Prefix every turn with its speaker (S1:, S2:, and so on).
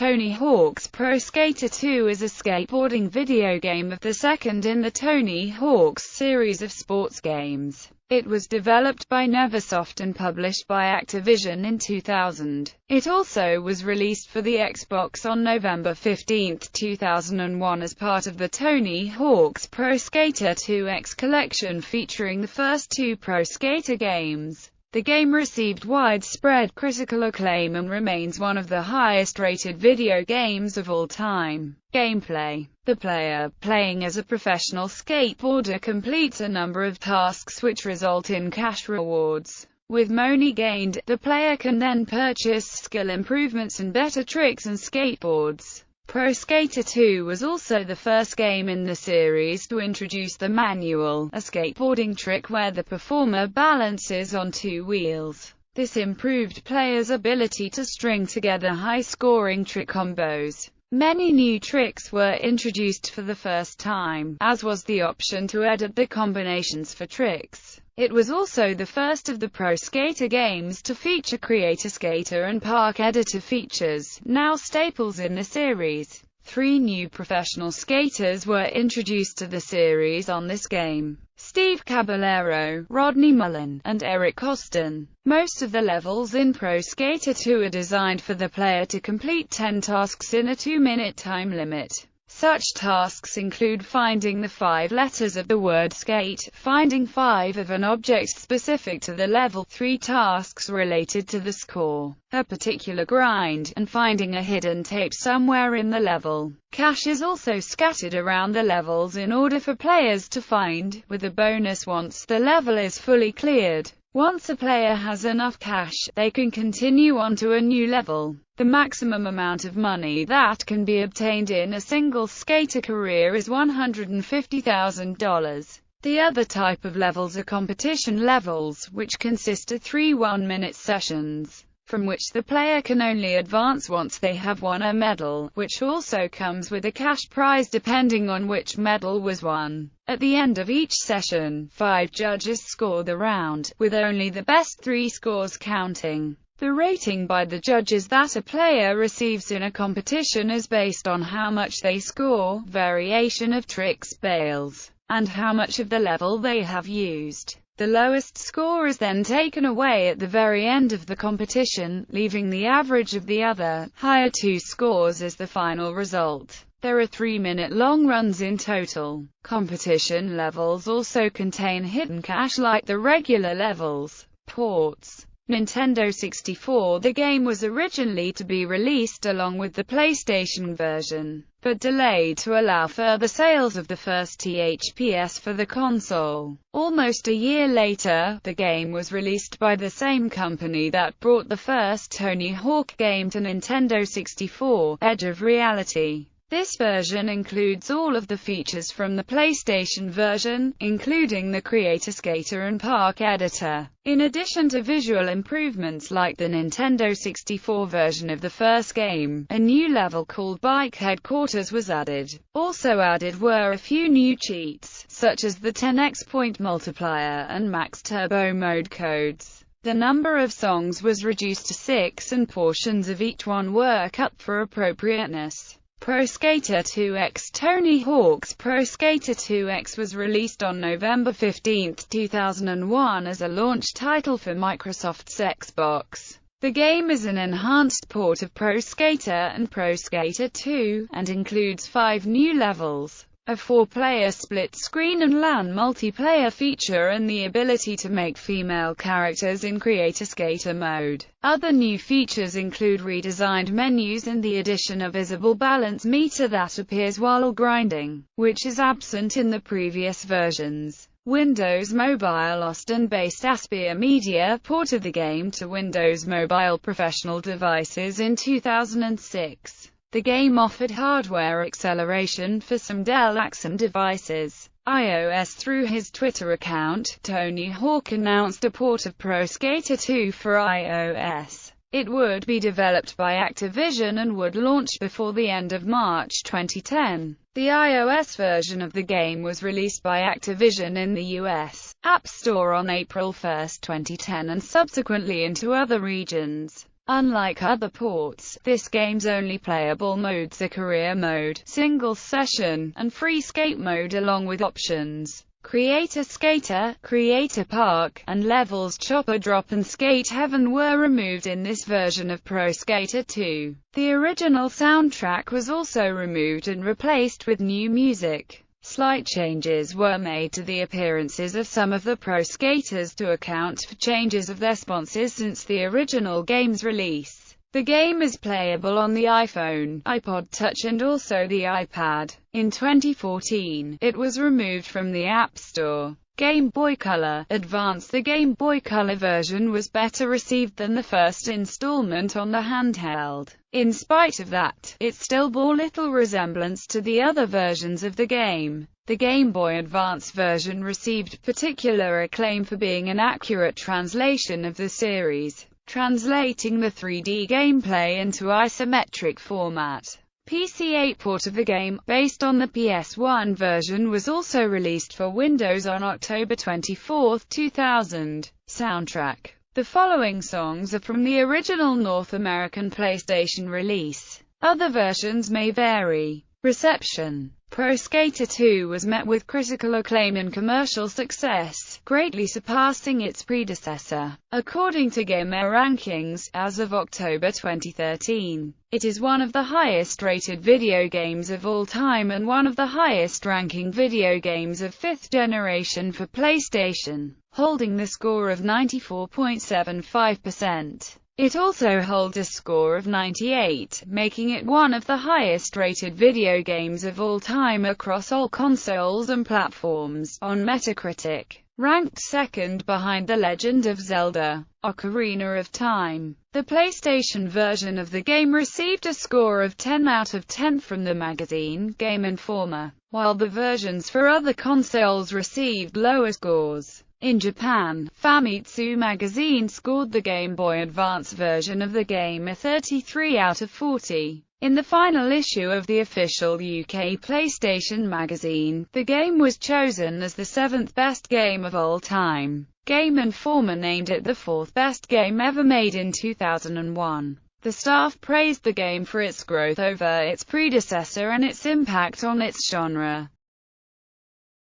S1: Tony Hawk's Pro Skater 2 is a skateboarding video game of the second in the Tony Hawk's series of sports games. It was developed by Neversoft and published by Activision in 2000. It also was released for the Xbox on November 15, 2001 as part of the Tony Hawk's Pro Skater 2X collection featuring the first two Pro Skater games. The game received widespread critical acclaim and remains one of the highest-rated video games of all time. Gameplay: the player, playing as a professional skateboarder, completes a number of tasks which result in cash rewards. With money gained, the player can then purchase skill improvements and better tricks and skateboards. Pro Skater 2 was also the first game in the series to introduce the manual, a skateboarding trick where the performer balances on two wheels. This improved players' ability to string together high-scoring trick combos. Many new tricks were introduced for the first time, as was the option to edit the combinations for tricks. It was also the first of the Pro Skater games to feature Creator Skater and Park Editor features, now staples in the series. 3 new professional skaters were introduced to the series on this game: Steve Caballero, Rodney Mullen, and Eric Costin. Most of the levels in Pro Skater 2 are designed for the player to complete 10 tasks in a 2-minute time limit. Such tasks include finding the 5 letters of the word skate, finding 5 of an object specific to the level, 3 tasks related to the score, a particular grind, and finding a hidden tape somewhere in the level. Cash is also scattered around the levels in order for players to find, with a bonus once the level is fully cleared. Once a player has enough cash, they can continue on to a new level. The maximum amount of money that can be obtained in a single skater career is $150,000. The other type of levels are competition levels, which consist of 3 one-minute sessions, from which the player can only advance once they have won a medal, which also comes with a cash prize depending on which medal was won. At the end of each session, 5 judges score the round, with only the best 3 scores counting. The rating by the judges that a player receives in a competition is based on how much they score, variation of tricks, bails, and how much of the level they have used. The lowest score is then taken away at the very end of the competition, leaving the average of the other, higher 2 scores as the final result. There are 3-minute long runs in total. Competition levels also contain hidden cash like the regular levels. Ports: Nintendo 64. The game was originally to be released along with the PlayStation version, but delayed to allow further sales of the first THPS for the console. Almost a year later, the game was released by the same company that brought the first Tony Hawk game to Nintendo 64, Edge of Reality. This version includes all of the features from the PlayStation version, including the Creator Skater and Park Editor. In addition to visual improvements like the Nintendo 64 version of the first game, a new level called Bike Headquarters was added. Also added were a few new cheats, such as the 10x point multiplier and max turbo mode codes. The number of songs was reduced to 6 and portions of each one were cut for appropriateness. Pro Skater 2X. Tony Hawk's Pro Skater 2X was released on November 15, 2001 as a launch title for Microsoft's Xbox. The game is an enhanced port of Pro Skater and Pro Skater 2, and includes 5 new levels, a 4-player split-screen and LAN multiplayer feature, and the ability to make female characters in Creator Skater mode. Other new features include redesigned menus and the addition of visible balance meter that appears while grinding, which is absent in the previous versions. Windows Mobile. Austin-based Aspyr Media ported the game to Windows Mobile professional devices in 2006. The game offered hardware acceleration for some Dell Axon devices. iOS. Through his Twitter account, Tony Hawk announced a port of Pro Skater 2 for iOS. It would be developed by Activision and would launch before the end of March 2010. The iOS version of the game was released by Activision in the US App Store on April 1, 2010 and subsequently into other regions. Unlike other ports, this game's only playable modes are Career Mode, Single Session, and Free Skate Mode along with options Creator Skater, Creator Park, and levels Chopper Drop and Skate Heaven were removed in this version of Pro Skater 2. The original soundtrack was also removed and replaced with new music. Slight changes were made to the appearances of some of the pro skaters to account for changes of their sponsors since the original game's release. The game is playable on the iPhone, iPod Touch and also the iPad. In 2014, it was removed from the App Store. Game Boy Color Advance. The Game Boy Color version was better received than the first installment on the handheld. In spite of that, it still bore little resemblance to the other versions of the game. The Game Boy Advance version received particular acclaim for being an accurate translation of the series, translating the 3D gameplay into isometric format. PC-8 port of the game, based on the PS1 version, was also released for Windows on October 24, 2000. Soundtrack. The following songs are from the original North American PlayStation release. Other versions may vary. Reception. Pro Skater 2 was met with critical acclaim and commercial success, greatly surpassing its predecessor. According to Gamer Rankings, as of October 2013, it is one of the highest-rated video games of all time and one of the highest-ranking video games of fifth generation for PlayStation, holding the score of 94.75%. It also holds a score of 98, making it one of the highest-rated video games of all time across all consoles and platforms, on Metacritic. Ranked second behind The Legend of Zelda: Ocarina of Time. The PlayStation version of the game received a score of 10 out of 10 from the magazine Game Informer, while the versions for other consoles received lower scores. In Japan, Famitsu magazine scored the Game Boy Advance version of the game a 33 out of 40. In the final issue of the official UK PlayStation magazine, the game was chosen as the 7th best game of all time. Game Informer named it the 4th best game ever made in 2001. The staff praised the game for its growth over its predecessor and its impact on its genre.